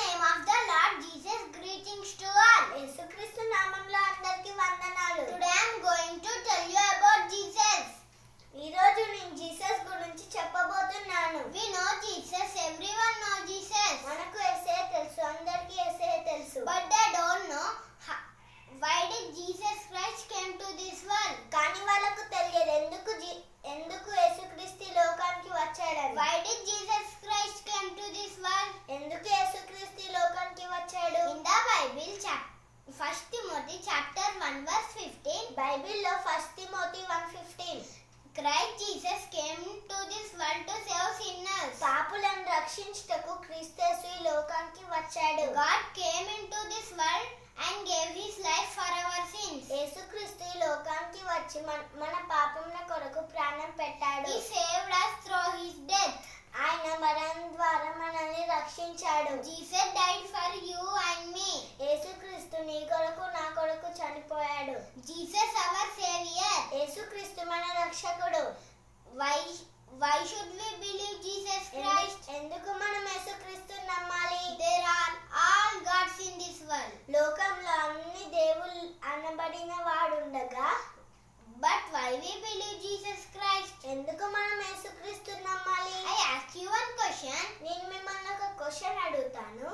name of the Lord Jesus, greetings to all. యేసుక్రీస్తు నామములో అందరికీ వందనాలు. Today I am going to tell you about Jesus. ఈ రోజు నేను జీసస్ గురించి చెప్పబోతున్నాను. We know Jesus, everyone know Jesus. మనకు యేసయ్య తెలుసు, అందరికీ యేసయ్య తెలుసు. But they don't know why did Jesus Christ came to this world. కానీ వాళ్ళకు తెలియదు ఎందుకు యేసుక్రీస్తు లోకానికి వచ్చాడని. Why did Jesus Christ came to this world? ఎందుకు యేసుక్రీస్తు లోకానికి వచ్చాడు? In the Bible, 1 Timothy chapter 1 verse 15. బైబిల్లో 1 Timothy 1:15. Christ Jesus came to this world to save sinners. పాపులను రక్షించుటకు క్రీస్తు యేసు ఈ లోకానికి వచ్చాడు. God came into this world and gave his life for our sins. యేసుక్రీస్తు ఈ లోకానికి వచ్చి మన పాపముల కొరకు ప్రాణం పెట్టాడు. He saved us through his death. ఆయన మరణం ద్వారా మనల్ని రక్షించాడు. Jesus died for you and me. యేసుక్రీస్తు నీ కొరకు నా కొరకు చనిపోయాడు. Jesus our savior. యేసుక్రీస్తు మన రక్షకుడు. Why should we believe Jesus Christ? ఎందుకు మనం యేసుక్రీస్తుని నమ్మాలి? There are all gods in this world. లోకంలో అన్ని దేవుళ్ళు అనబడిన వాడుండగా but why we believe Jesus Christ? ఎందుకు మనం యేసుక్రీస్తుని నమ్మాలి? I ask you one question. నేను మిమ్మల్ని ఒక క్వశ్చన్ అడుగుతాను.